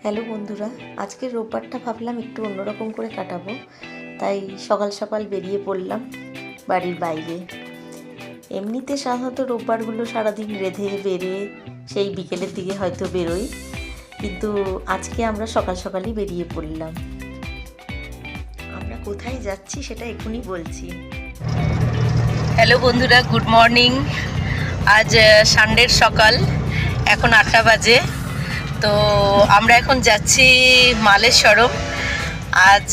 Hello বন্ধুরা, আজকের রোববারটা ভাবলাম একটু অন্যরকম করে কাটাবো, তাই সকাল সকাল বেরিয়ে পড়লাম বাড়ির বাইরে। এমনিতে সাধারণত রোববারগুলো সারাদিন রেঁধে বেড়ে সেই বিকেলের দিকে হয়তো বেরোই, কিন্তু আজকে আমরা সকাল সকালই বেরিয়ে পড়লাম। আমরা কোথায় যাচ্ছি সেটা এখনই বলছি। হ্যালো বন্ধুরা, গুড মর্নিং। আজ সানডের সকাল, এখন 8টা বাজে। তো আমরা এখন যাচ্ছি মালেশ্বরম। আজ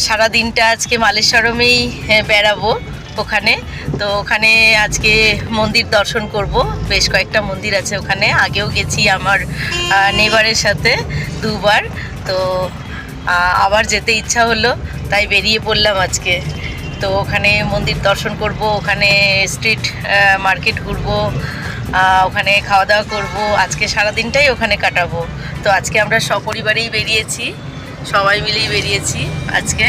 সারা দিনটা আজকে মালেশ্বরমেই বেড়াবো ওখানে। তো ওখানে আজকে মন্দির দর্শন করব, বেশ কয়েকটা মন্দির আছে ওখানে। আগেও গেছি আমার নেবারের সাথে দুবার, তো আবার যেতে ইচ্ছা হলো, তাই বেরিয়ে পড়লাম আজকে। তো ওখানে মন্দির দর্শন করব, ওখানে স্ট্রিট মার্কেট ঘুরবো, ওখানে খাওয়া দাওয়া করবো। আজকে সারা দিনটাই ওখানে কাটাবো। তো আজকে আমরা সপরিবারেই বেরিয়েছি, সবাই মিলেই বেরিয়েছি আজকে।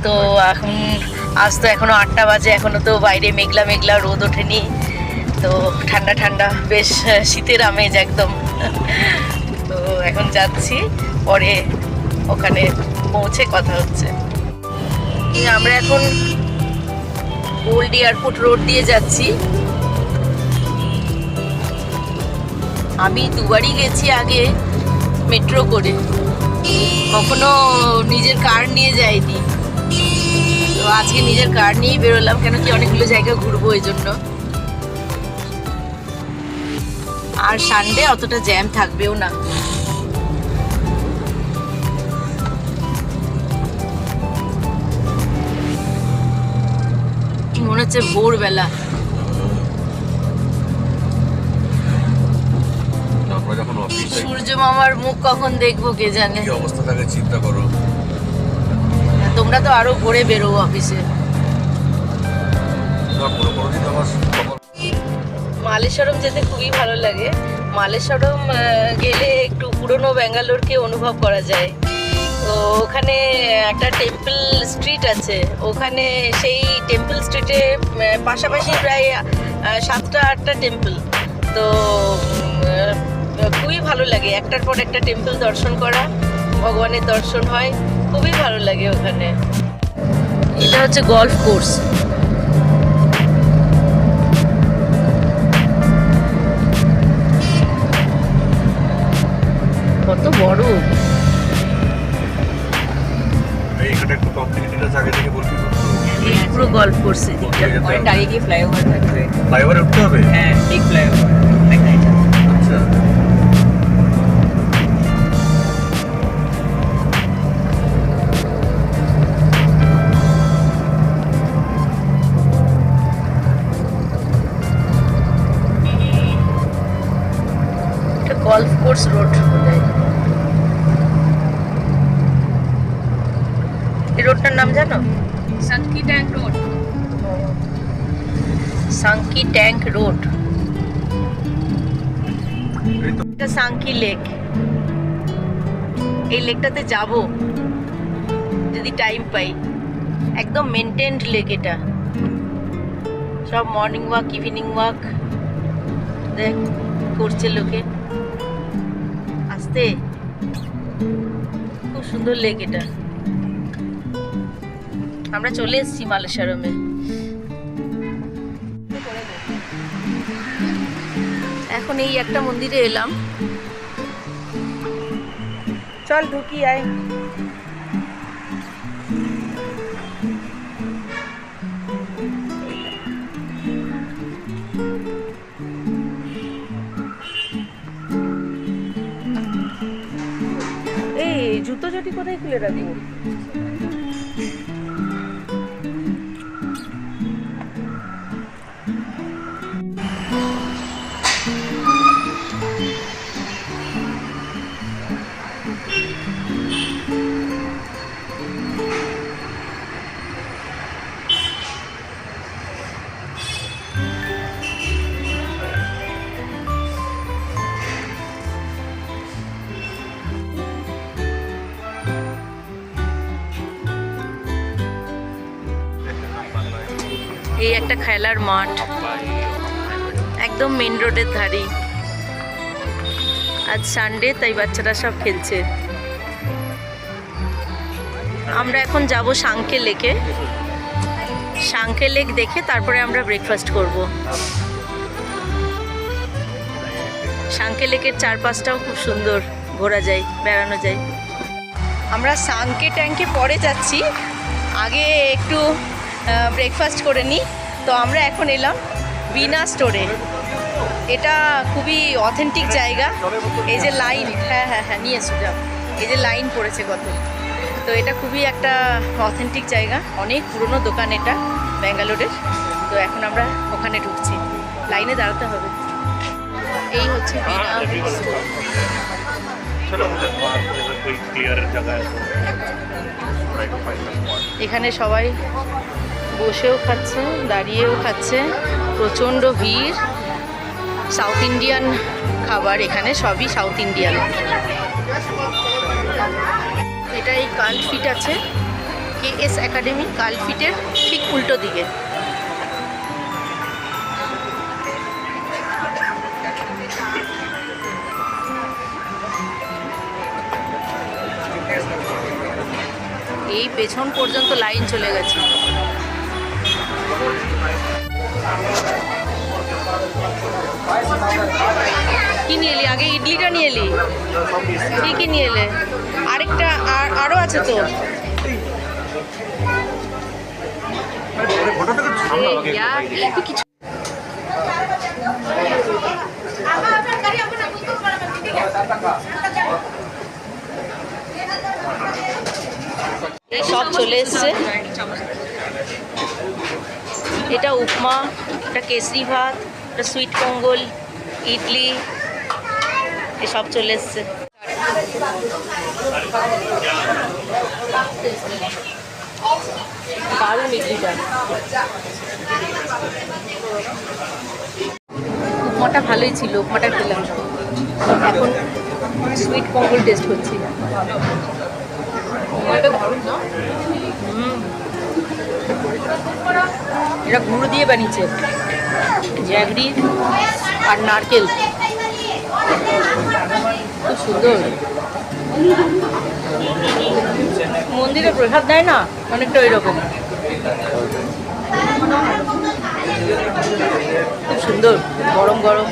তো আজ তো এখনও 8টা বাজে, এখনও তো বাইরে মেঘলা মেঘলা, রোদ ওঠেনি। তো ঠান্ডা ঠান্ডা, বেশ শীতের আমেজ একদম। তো এখন যাচ্ছি, পরে ওখানে পৌঁছে কথা হচ্ছে। আমরা এখন ওল্ড এয়ারপোর্ট রোড দিয়ে যাচ্ছি। আমি দুবারই গেছি আগে মেট্রো করে, কখনো নিজের কার নিয়ে যাইনি। তো আজকে নিজের কার নিয়েই বেরোলাম, কেন কি অনেকগুলো জায়গা ঘুরবো এই জন্য। আর সানডে অতটা জ্যাম থাকবেও না। মনে হচ্ছে ভোরবেলা। সূর্য মামার মুখ কখন দেখবো কে জানে। কি অবস্থা থাকে চিন্তা করো। তোমরা তো আরো ভোরে বেরো অফিসে। মালেশ্বরম যেতে খুবই ভালো লাগে। মালেশ্বরম গেলে একটু পুরনো ব্যাঙ্গালোরকে অনুভব করা যায়। তো ওখানে একটা টেম্পল স্ট্রিট আছে, ওখানে সেই টেম্পল স্ট্রিটে পাশাপাশি প্রায় 7টা-8টা টেম্পল। তো খুবই ভালো লাগে, একটার পর একটা টেম্পল দর্শন করা, ভগবানের দর্শন হয়, খুবই ভালো লাগে ওখানে। এটা হচ্ছে গলফ কোর্স। কত বড়! এইখানে একটু কমপ্লিকেটেড আছে, আগে থেকে বলবি। এই পুরো গলফ কোর্স এদিকটা। অনেক দাঁড়িয়ে গিয়ে ফ্লাইওভার থাকবে। ফ্লাইওভারে উঠতে হবে? হ্যাঁ, বিগ ফ্লাইওভার। আচ্ছা, এটা গলফ কোর্স রোড বলে। এই রোডটার নাম জানো? Sankey Tank Road. Sankey Tank Road. এই তো। এটা সাঙ্কি লেক। এই লেকটাতে যাব যদি টাইম পাই। একদম মেনটেন্ড লেক এটা। সব মর্নিং ওয়াক, ইভিনিং ওয়াক দেখ করছে লোকে আসতে। খুব সুন্দর লেক এটা। আমরা চলে এসেছি মালেশ্বরমে। এখন এই একটা মন্দিরে এলাম, চল ঢুকি আয়। এই জুতো চটি কোথায় খুলে রাখবো? এই একটা খেলার মাঠ, একদম মেন রোডের ধারে। আজ সানডে, তাই বাচ্চারা সব খেলছে। আমরা এখন যাব সাংকে লেকে। সাংকে লেক দেখে তারপরে আমরা ব্রেকফাস্ট করব। সাংকে লেকের চারপাশটাও খুব সুন্দর, ঘোরা যায়, বেড়ানো যায়। আমরা সাংকে ট্যাঙ্কে পরে যাচ্ছি, আগে একটু ব্রেকফাস্ট করে নিই। তো আমরা এখন এলাম বিনা স্টোরে। এটা খুবই অথেন্টিক জায়গা। এই যে লাইন, হ্যাঁ হ্যাঁ হ্যাঁ নিয়ে এসো যাও, এই যে লাইন পড়েছে কত। তো এটা খুবই একটা অথেন্টিক জায়গা, অনেক পুরনো দোকান এটা ব্যাঙ্গালোরের। তো এখন আমরা ওখানে ঢুকছি, লাইনে দাঁড়াতে হবে। এই হচ্ছে বিনা স্টোর। এখানে সবাই বসেও খাচ্ছে, দাঁড়িয়েও খাচ্ছে, প্রচণ্ড ভিড়। সাউথ ইন্ডিয়ান খাবার এখানে, সবই সাউথ ইন্ডিয়ান। এটা এই কার্ল ফিট আছে, KS একাডেমি, কার্ল ফিটের ঠিক উল্টো দিকে। এই পেছন পর্যন্ত লাইন চলে গেছে। কি নিয়ে এলি? আগে ইডলিটা নিয়ে এলি? কি কি নিয়ে এলে? আরেকটা আরও আছে তো। কিছু এই সব চলে এসছে। এটা উপমা, এটা কেসরি ভাত, এটা সুইট পঙ্গল, ইডলি, এসব চলে এসছে। দারুণ ইডলিটা। উপমাটা ভালোই ছিল, উপমাটা খেলাম। এখন সুইট পঙ্গল টেস্ট করছি। এটা গুঁড়ো দিয়ে বানিয়েছে, জ্যাগরি আর নারকেল, খুব সুন্দর। মন্দিরে প্রসাদ দেয় না, অনেকটা ওই রকম, খুব সুন্দর, গরম গরম।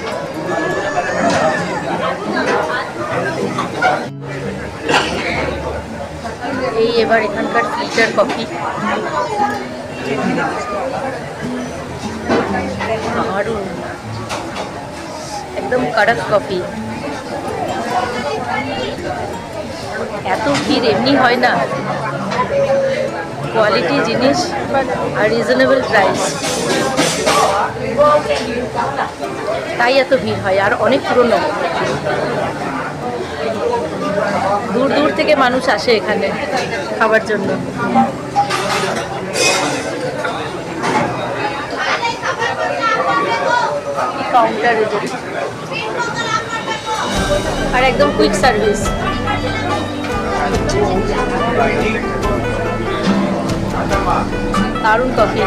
এই এবার এখানকার ফিল্টার কফি, দারুণ, একদম কড়ক কফি। এত ভিড় এমনি হয় না, কোয়ালিটি জিনিস আর রিজনেবল প্রাইস, তাই এত ভিড় হয়। আর অনেক পুরনো, দূর দূর থেকে মানুষ আসে এখানে খাবার জন্য। কাউন্টার আর একদম কুইক সার্ভিস। দারুণ কফি,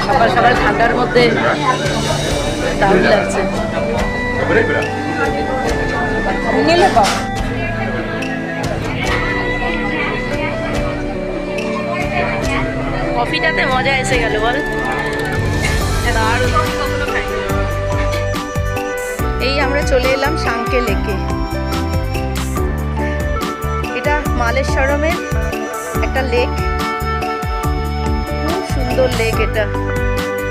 সকাল সকাল ঠান্ডার মধ্যে দারুণ লাগছে। কফিটাতে মজা এসে গেল বল। এই আমরা চলে এলাম সাংকে লেকে। এটা মালেশ্বরমের একটা লেক, খুব সুন্দর লেক। এটা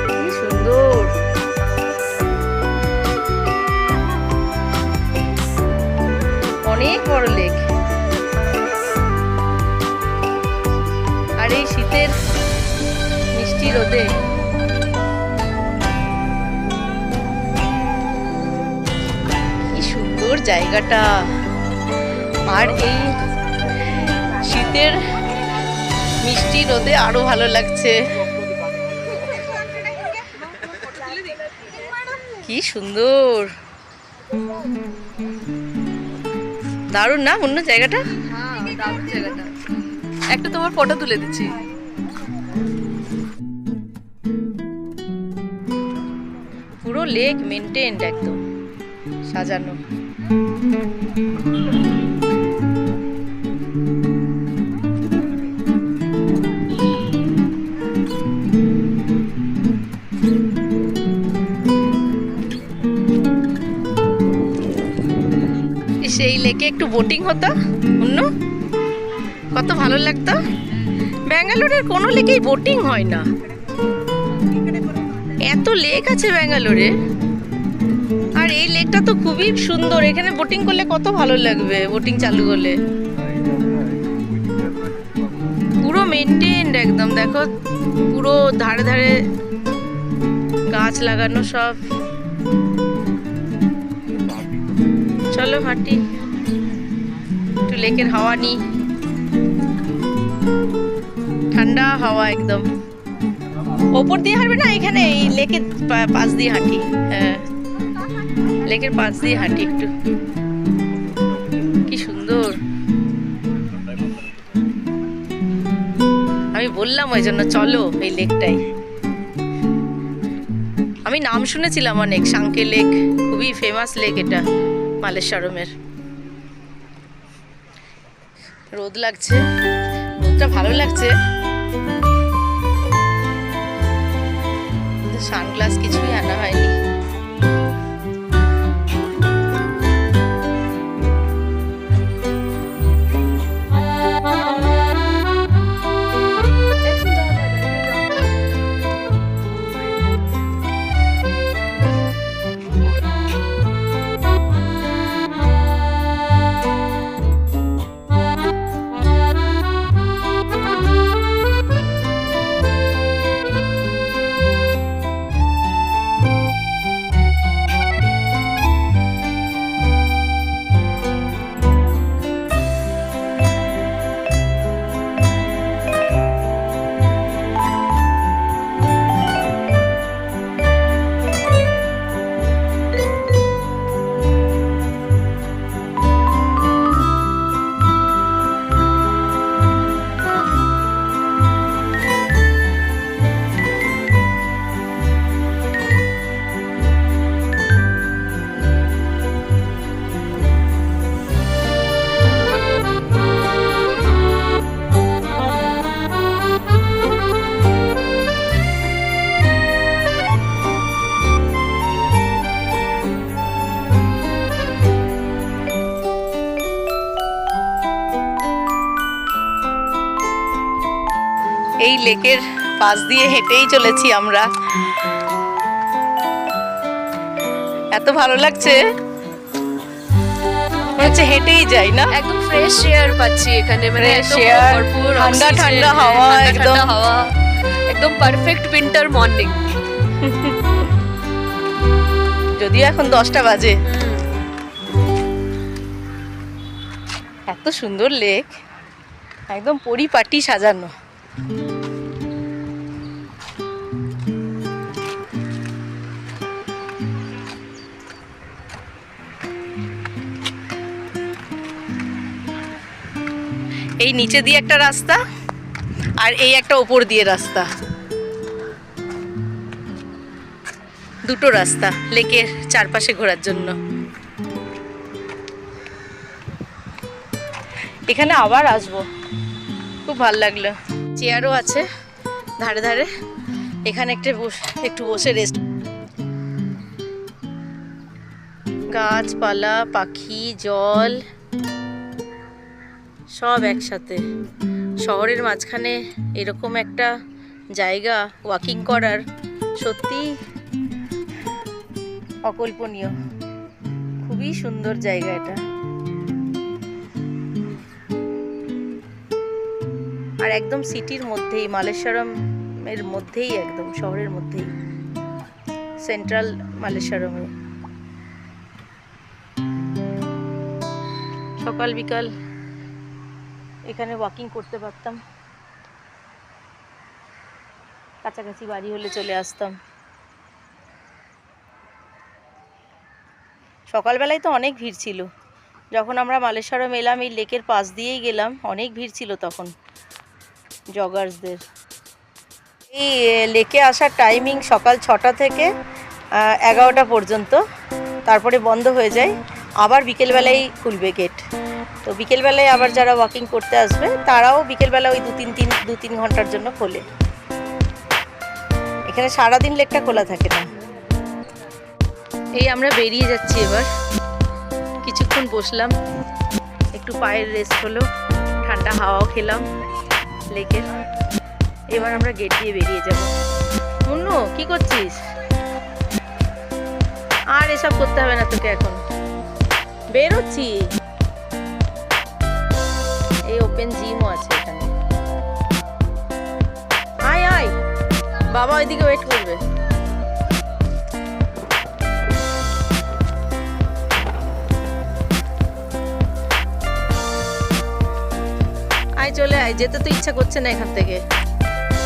কি সুন্দর, অনেক বড় লেক। আর এই শীতের মিষ্টি রোদে কি সুন্দর জায়গাটা। আর এই শীতের মিষ্টি রোদে আরো ভালো লাগছে। কি সুন্দর, দারুণ না অন্য জায়গাটা? হ্যাঁ দারুণ জায়গাটা। একটা তোমার ফটো তুলে দিচ্ছি। পুরো লেক মেনটেন্ড একদম। সাজানো। সেই লেকে একটু বোটিং হতো অন্য, কত ভালো লাগতো। ব্যাঙ্গালোরের কোনো লেকেই বোটিং হয় না, এত লেক আছে ব্যাঙ্গালোরে। আর এই লেকটা তো খুবই সুন্দর, এখানে বোটিং করলে কত ভালো লাগবে, বোটিং চালু হলে। পুরো মেনটেন্ড একদম, দেখো পুরো ধারে ধারে গাছ লাগানো সব। চলো হাঁটি, একটু লেকের হাওয়া নি, ঠান্ডা হাওয়া একদম। ওপর দিয়ে হাঁটবে না, এখানে এই লেকের পাশ দিয়ে হাঁটি। হ্যাঁ, লেকের পাশ দিয়ে হাঁটি একটু, কি সুন্দর। আমি বললাম ওই জন্য চলো এই লেকটাই। আমি নাম শুনেছিলাম অনেক, সাংকে লেক, খুবই ফেমাস লেক এটা মালেশ্বরমের। রোদ লাগছে, রোদটা ভালো লাগছে, সানগ্লাস কিছুই আনা হয়নি। এই লেকের পাশ দিয়ে হেঁটেই চলেছি আমরা, এত ভালো লাগছে, হচ্ছে হেঁটেই যাই না। একদম ফ্রেশ এয়ার পাচ্ছি এখানে, মানে Fresh একদম air, ভরপুর ঠান্ডা oxygen, ঠান্ডা হ্যাঁ, হাওয়া, ঠান্ডা একদম। ঠান্ডা হাওয়া, একদম পারফেক্ট উইন্টার মর্নিং। যদিও এখন 10টা বাজে। এত সুন্দর লেক, একদম পরিপাটি সাজানো। এই নিচে দিয়ে একটা রাস্তা, আর এই একটা ওপর দিয়ে রাস্তা, দুটো রাস্তা লেকের চারপাশে ঘোরার জন্য। এখানে আবার আসবো, খুব ভালো লাগলো। চেয়ারও আছে ধারে ধারে, এখানে একটু বসে রেস্ট। গাছপালা, পাখি, জল সব একসাথে। শহরের মাঝখানে এরকম একটা জায়গা ওয়াকিং করার সত্যি অকল্পনীয়, খুবই সুন্দর জায়গা এটা। আর একদম সিটির মধ্যেই, মালেশ্বরমের মধ্যেই, একদম শহরের মধ্যেই, সেন্ট্রাল মালেশ্বরমে। সকাল বিকাল এখানে ওয়াকিং করতে পারতাম, কাছাকাছি বাড়ি হলে চলে আসতাম। সকালবেলায় তো অনেক ভিড় ছিল, যখন আমরা মালেশ্বরম এলাম এই লেকের পাশ দিয়েই গেলাম, অনেক ভিড় ছিল তখন জগার্সদের। এই লেকে আসার টাইমিং সকাল 6টা থেকে 11টা পর্যন্ত, তারপরে বন্ধ হয়ে যায়, আবার বিকেলবেলায় খুলবে গেট। তো বিকেলবেলায় আবার যারা ওয়াকিং করতে আসবে তারাও বিকেলবেলা ওই দু তিন ঘন্টার জন্য খোলে। এখানে সারাদিন লেকটা খোলা থাকে না। এই আমরা বেরিয়ে যাচ্ছি এবার, কিছুক্ষণ বসলাম, একটু পায়ের রেস্ট হলো, ঠান্ডা হাওয়াও খেলাম লেকের। এবার আমরা গেট দিয়ে বেরিয়ে যাব। মুন্নু কি করছিস? আর এসব করতে হবে না তোকে, এখন বেরোচ্ছি। এই ওপেন জিমও আছে এখানে। আয় আয়, বাবা ওইদিকে ওয়েট করবে। আয় চলে আয়, যেতে তো ইচ্ছা করছে না এখান থেকে,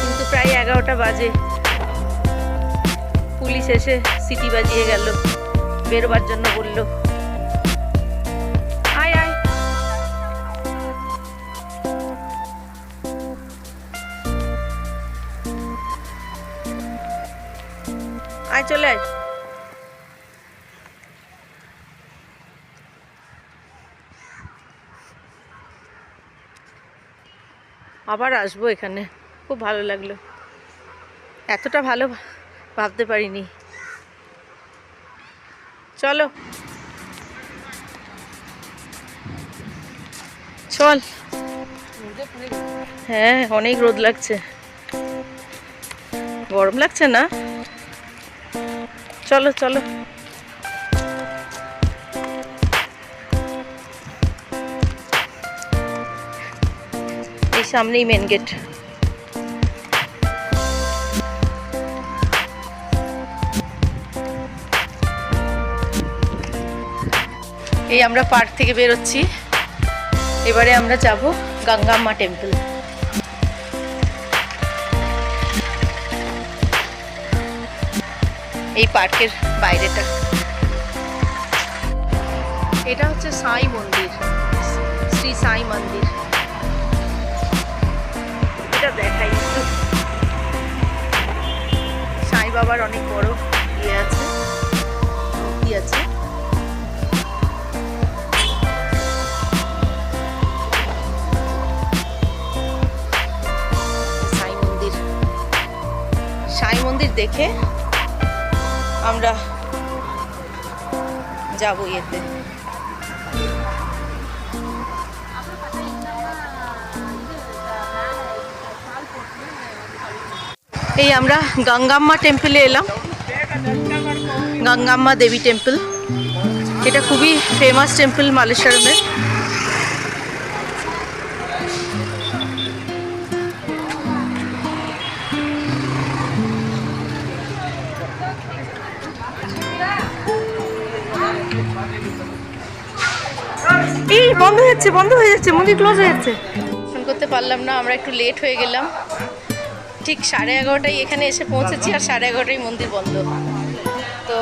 কিন্তু প্রায় 11টা বাজে। পুলিশ এসে সিটি বাজিয়ে গেল, বেরোবার জন্য বললো। আয় আয়, আয় চলে আয়। আবার আসবো এখানে, খুব ভালো লাগলো, এতটা ভালো ভাবতে পারিনি। চলো চল। হ্যাঁ অনেক রোদ লাগছে, গরম লাগছে না? চলো চলো। এই সামনেই মেন গেট। এই আমরা পার্ক থেকে বেরোচ্ছি, এবারে আমরা যাব গঙ্গাম্মা টেম্পল। এই পার্কের বাইরেটা, এটা হচ্ছে সাই মন্দির, শ্রী সাই মন্দির। এটা দেখাই একটু, সাই বাবার অনেক বড় ইয়ে আছে, মূর্তি আছে। সাই মন্দির দেখে আমরা যাব ইয়েতে। এই আমরা গঙ্গাম্মা টেম্পলে এলাম, গঙ্গাম্মা দেবী টেম্পল। এটা খুবই ফেমাস টেম্পল মালেশ্বরমের। এই বন্ধ হয়ে যাচ্ছে, মন্দির ক্লোজ হয়ে যাচ্ছে। ফোন করতে পারলাম না, আমরা একটু লেট হয়ে গেলাম। ঠিক 11:30টায় এখানে এসে পৌঁছেছি, আর 11:30টায় মন্দির বন্ধ। তো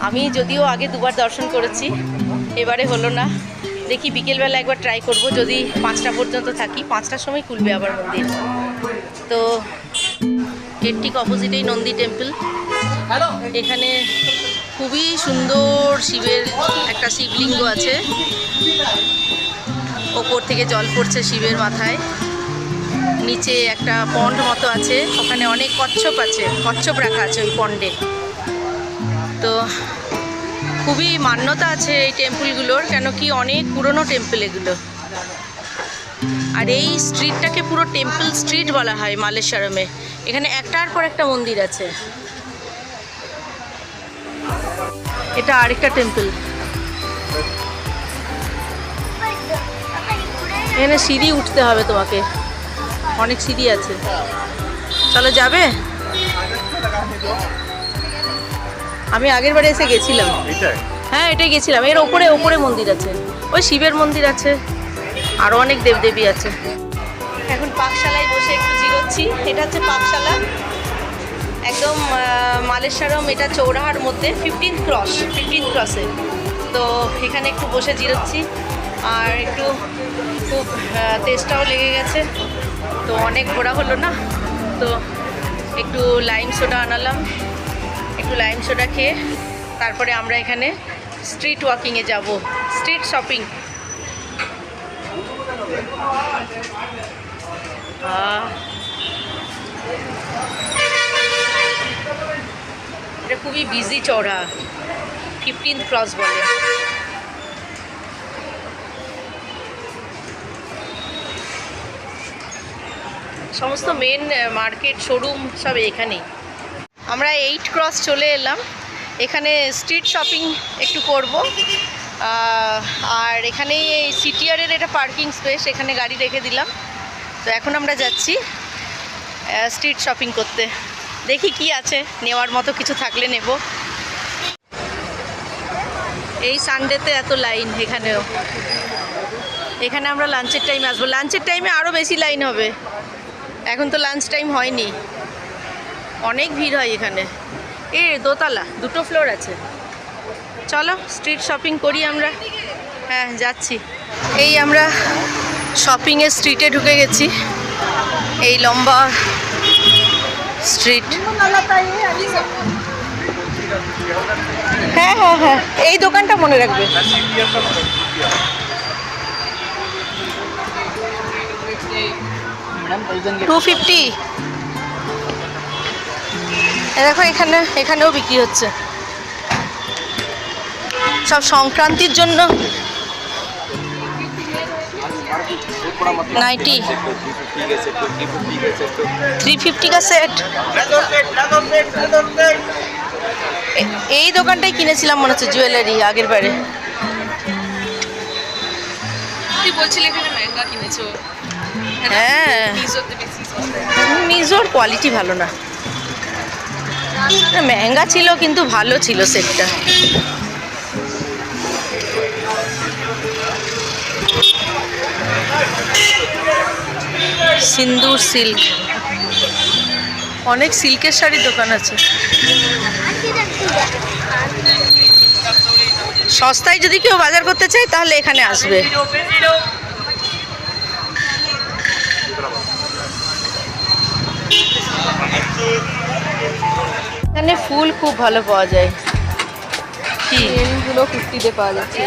আমি যদিও আগে দুবার দর্শন করেছি, এবারে হলো না। দেখি বিকেলবেলা একবার ট্রাই করব, যদি 5টা পর্যন্ত থাকি। 5টার সময় খুলবে আবার মন্দির। তো এর ঠিক অপোজিটেই নন্দী টেম্পল। এখানে খুবই সুন্দর শিবের একটা শিবলিঙ্গ আছে, ওপর থেকে জল পড়ছে শিবের মাথায়। নিচে একটা পন্ড মতো আছে, ওখানে অনেক কচ্ছপ আছে, কচ্ছপ রাখা আছে ওই পন্ডে। তো খুবই মান্যতা আছে এই টেম্পলগুলোর, কেন কি অনেক পুরনো টেম্পল এগুলো। আর এই স্ট্রিটটাকে পুরো টেম্পল স্ট্রিট বলা হয় মালেশ্বরমে। এখানে একটার পর একটা মন্দির আছে। এটা আরেকটা টেম্পল। এখানে সিঁড়ি উঠতে হবে তোমাকে, অনেক সিঁড়ি আছে। চলো যাবে? আমি আগের বারে এসে গেছিলাম। হ্যাঁ এটাই গেছিলাম। এর ওপরে ওপরে মন্দির আছে, ওই শিবের মন্দির আছে, আরও অনেক দেবদেবী আছে। এখন পাকশালায় বসে একটু জিরোচ্ছি। এটা হচ্ছে পাকশালা, একদম মালেশ্বরম। এটা চৌরাহার মধ্যে 15th ক্রসে। তো এখানে একটু বসে জিরোচ্ছি, আর একটু খুব তেষ্টাও লেগে গেছে। তো অনেক ঘোরা হলো না, তো একটু লাইম সোডা আনালাম। একটু লাইম সোডা খেয়ে তারপরে আমরা এখানে স্ট্রিট ওয়াকিংয়ে যাব, স্ট্রিট শপিং। এটা খুবই বিজি চড়া, 15th ক্রস বলে। সমস্ত মেন মার্কেট শোরুম সব এখানেই। আমরা 8 ক্রস চলে এলাম। এখানে স্ট্রিট শপিং একটু করব, আর এখানেই সিটিআরের এটা পার্কিং স্পেস, এখানে গাড়ি রেখে দিলাম। তো এখন আমরা যাচ্ছি স্ট্রিট শপিং করতে। দেখি কি আছে, নেওয়ার মতো কিছু থাকলে নেব। এই সানডেতে এত লাইন এখানেও। এখানে আমরা লাঞ্চের টাইমে আসবো, লাঞ্চের টাইমে আরও বেশি লাইন হবে। এখন তো লাঞ্চ টাইম হয়নি, অনেক ভিড় হয় এখানে। দোতলা, 2টো ফ্লোর আছে। চলো স্ট্রিট শপিং করি আমরা। হ্যাঁ যাচ্ছি। এই আমরা শপিংয়ের স্ট্রিটে ঢুকে গেছি, এই লম্বা স্ট্রিট। হ্যাঁ হ্যাঁ হ্যাঁ, এই দোকানটা মনে রাখবে। 250। দেখো এখানেও বিক্রি হচ্ছে সব সংক্রান্তির জন্য नाइटी 350 का सेट। এই দোকানটাই কিনেছিলাম মনে হচ্ছে, জুয়েলারি আগের বারে। তুই বলছিলি এখানে মেহেঙ্গা কিনেছো। হ্যাঁ, মিজোর কোয়ালিটি ভালো না, মেহেঙ্গা ছিল কিন্তু ভালো ছিল সেটটা। সিন্দুর সিল্ক, অনেক সিল্কের শাড়ির দোকান আছে। সস্তায় যদি কেউ বাজার করতে চায় তাহলে এখানে আসবে। এখানে ফুল খুব ভালো পাওয়া যায়। কি চেনগুলো 50-তে পাওয়া যাচ্ছে।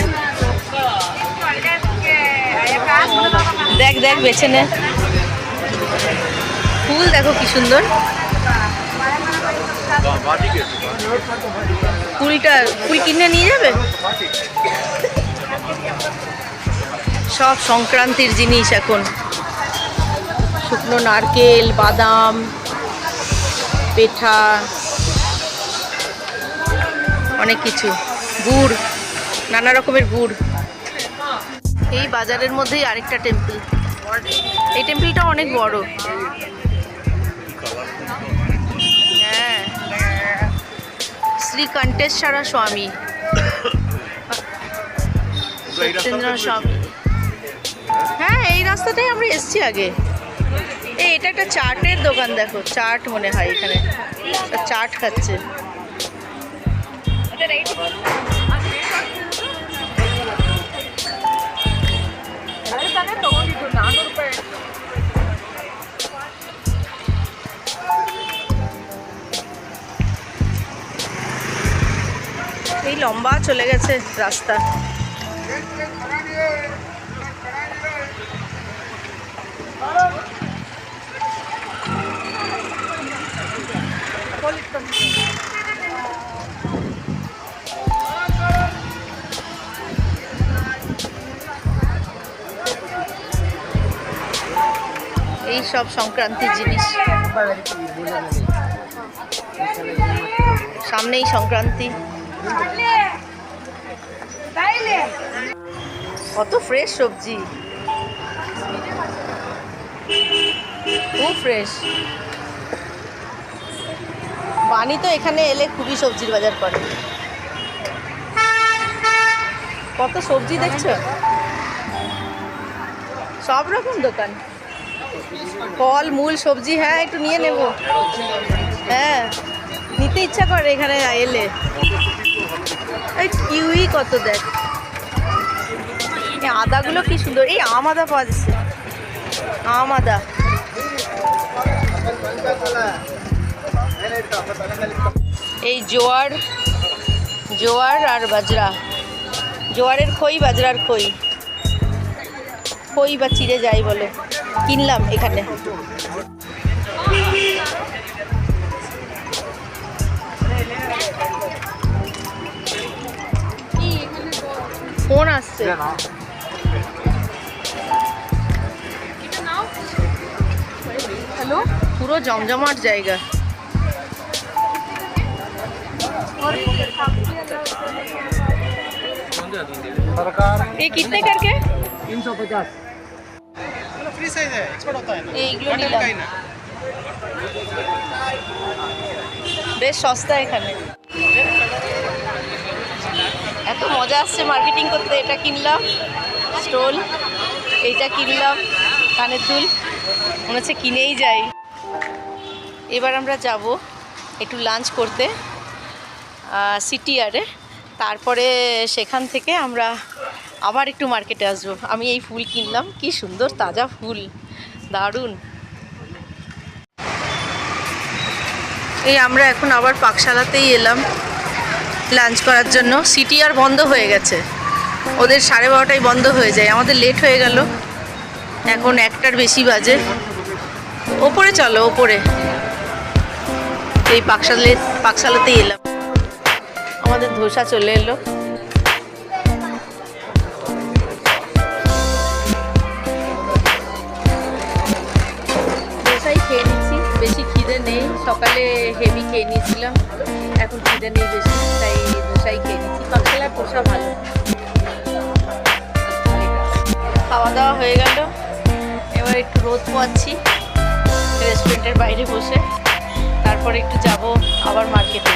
দেখ দেখ, বেছে নে। ফুল দেখো কি সুন্দর। ফুল কিনে নিয়ে যাবে। সব সংক্রান্তির জিনিস এখন, শুকনো নারকেল, বাদাম, পেঠা, অনেক কিছু, গুড়, নানা রকমের গুড়। এই বাজারের মধ্যেই আরেকটা টেম্পল। এই টেম্পলটা অনেক বড়। হ্যাঁ, শ্রী কণ্ঠেশ্বরা স্বামী, সত্যেন্দ্র স্বামী। হ্যাঁ, এই রাস্তাটাই আমরা এসছি আগে। এটা একটা চাটের দোকান, দেখো চাট মনে হয় এখানে চাট খাচ্ছে। এই লম্বা চলে গেছে রাস্তা। এই সব সংক্রান্তির জিনিস। সামনেই সংক্রান্তি। কত ফ্রেশ সবজি, খুব ফ্রেশ। বানি তো এখানে এলে খুবই সবজির বাজার করে। কত সবজি দেখছো, সব রকম দোকান, ফল মূল সবজি। হ্যাঁ, একটু নিয়ে নেব। হ্যাঁ, নিতে ইচ্ছা করে এখানে এলে। এই কিউই কত, দেখ এই আদাগুলো কি সুন্দর। এই আম আদা পাওয়া যাচ্ছে, আম আদা। এই জোয়ার জোয়ার আর বাজরা, জোয়ারের খই বাজরার খই, খই বা চিড়ে যাই বলো, কিনলাম এখানে। ফোন আসছে। হ্যালো, পুরো জমজমাট জায়গা। ये कितने करके? 350 फ्री साइज है, एक्सपोर्ट होता है ना, এইগুলো मेटल নিলাম, का ही ना। বেশ সস্তা এখানে। এত মজা আসছে মার্কেটিং করতে। এটা কিনলাম স্টোল, এইটা কিনলাম কানের দুল, মনে হচ্ছে কিনেই যাই। এবার আমরা যাব একটু লাঞ্চ করতে সিটিআরে, তারপরে সেখান থেকে আমরা আবার একটু মার্কেটে আসবো। আমি এই ফুল কিনলাম, কি সুন্দর তাজা ফুল, দারুণ। এই আমরা এখন আবার পাকশালাতেই এলাম লাঞ্চ করার জন্য। সিটিআর বন্ধ হয়ে গেছে, ওদের 12:30টায় বন্ধ হয়ে যায়, আমাদের লেট হয়ে গেল, এখন 1টার বেশি বাজে। ওপরে চলো, ওপরে এই পাকশালাতেই এলাম। আমাদের ধোসা চলে এলো। ধোসাই খেয়ে নিচ্ছি, বেশি খিদে নেই, সকালে হেভি খেয়ে নিয়েছিলাম, এখন খিদে নেই বেশি, তাই ধোসাই খেয়ে নিচ্ছি। পাকশালার ধোসা ভালো। খাওয়া দাওয়া হয়ে গেল, এবার একটু রোদ পোয়াচ্ছি রেস্টুরেন্টের বাইরে বসে, তারপরে একটু যাব আবার মার্কেটে।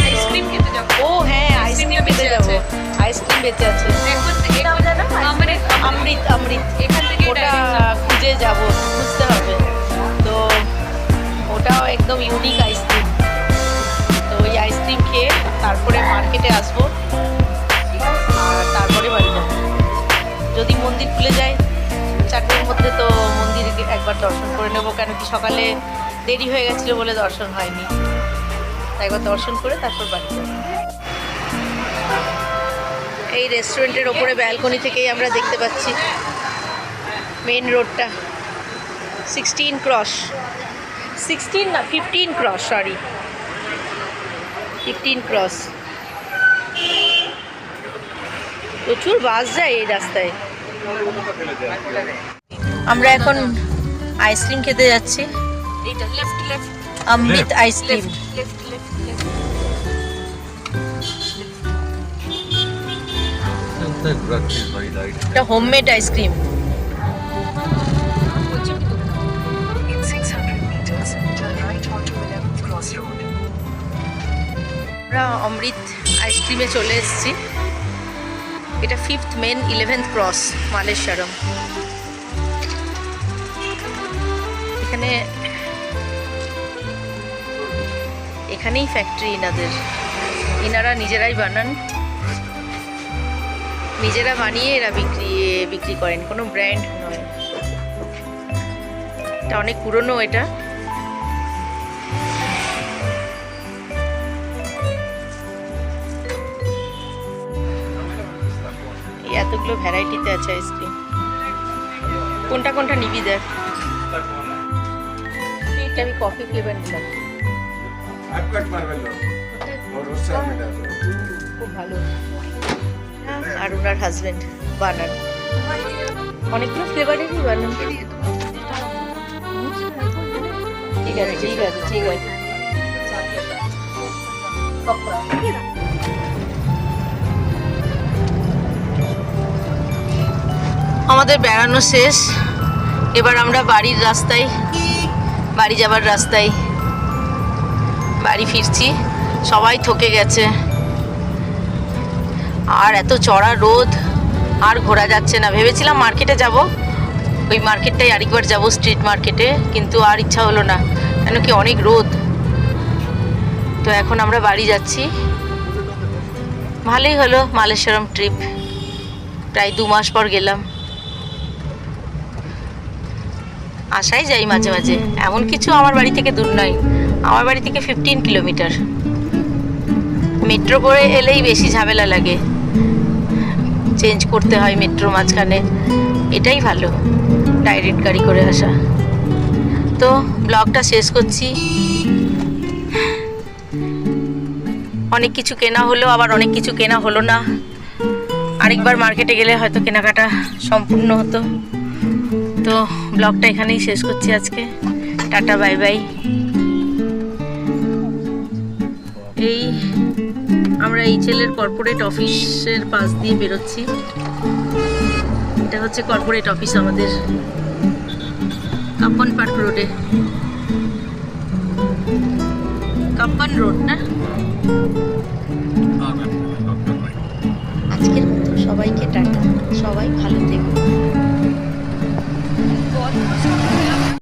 আইসক্রিম খেতে যাবো। ও হ্যাঁ, আইসক্রিম খেতে যাবো, আইসক্রিম বেঁচে আছে। অমৃত, অমৃত এখান থেকে ওটা খুঁজে যাব, খুঁজতে হবে তো। ওটাও একদম ইউনিক আইসক্রিম, তো ওই আইসক্রিম খেয়ে তারপরে মার্কেটে আসবো, আর তারপরে বাড়ি যাবো। যদি মন্দির খুলে যায় 4টের মধ্যে, তো মন্দিরে একবার দর্শন করে নেবো, কেন কি সকালে দেরি হয়ে গেছিলো বলে দর্শন হয়নি, তাই একবার দর্শন করে তারপর বাড়ি যাবো। এই রেস্টুরেন্টের ওপরে ব্যালকনি থেকেই আমরা দেখতে পাচ্ছি মেন রোডটা। 16 ক্রস, 16 না 15 ক্রস, সরি 15 ক্রস। প্রচুর বাস যায় এই রাস্তায়। আমরা এখন আইসক্রিম খেতে যাচ্ছি, এইটা লেফট লেফট অমৃত আইসক্রিম। Left left left. এটা homemade ice cream. In 600 meters, turn right onto 11th Cross Road. আমরা অমৃত আইসক্রিমে চলে এসেছি। এটা 5th মেন 11th ক্রস, মালেশ্বরম। এখানেই ফ্যাক্টরি এনাদের, এনারা নিজেরাই বানান, নিজেরা বানিয়ে এরা বিক্রি করেন, কোনো ব্র্যান্ড নয়। এটা অনেক পুরনো। এটা এতগুলো ভ্যারাইটিতে আছে আইসক্রিম, কোনটা কোনটা নিবি দেখ। এটা আমি কফি ফ্লেভার নিলাম, খুব ভালো। আর ওনার হাজবেন্ড বানান, অনেকগুলো ফ্লেভারেরই বানান। ঠিক আছে ঠিক আছে ঠিক আছে। আমাদের বেড়ানো শেষ, এবার আমরা বাড়ির রাস্তায়, বাড়ি যাবার রাস্তায় বাড়ি ফিরছি। সবাই থকে গেছে, আর এত চড়া রোদ, আর ঘোরা যাচ্ছে না। ভেবেছিলাম মার্কেটে যাব, ওই মার্কেটটাই আরেকবার যাব, স্ট্রিট মার্কেটে, কিন্তু আর ইচ্ছা হলো না, কেন কি অনেক রোদ। তো এখন আমরা বাড়ি যাচ্ছি। ভালোই হলো মালেশ্বরম ট্রিপ, প্রায় 2 মাস পর গেলাম। আসাই যাই মাঝে মাঝে, এমন কিছু আমার বাড়ি থেকে দূর নয়, আমার বাড়ি থেকে 15 কিলোমিটার। মেট্রো করে এলেই বেশি ঝামেলা লাগে, চেঞ্জ করতে হয় মেট্রো মাঝখানে। এটাই ভালো, ডাইরেক্ট গাড়ি করে আসা। তো ব্লগটা শেষ করছি। অনেক কিছু কেনা হলো, আবার অনেক কিছু কেনা হলো না। আরেকবার মার্কেটে গেলে হয়তো কেনাকাটা সম্পূর্ণ হতো। তো ব্লগটা এখানেই শেষ করছি আজকে। Tata, bye bye. এই আমরা এইচএলের কর্পোরেট অফিসের পাশ দিয়ে বেরোচ্ছি। এটা হচ্ছে কর্পোরেট অফিস আমাদের, কাপ্পন পার্ক রোডে, কাপ্পন রোড না?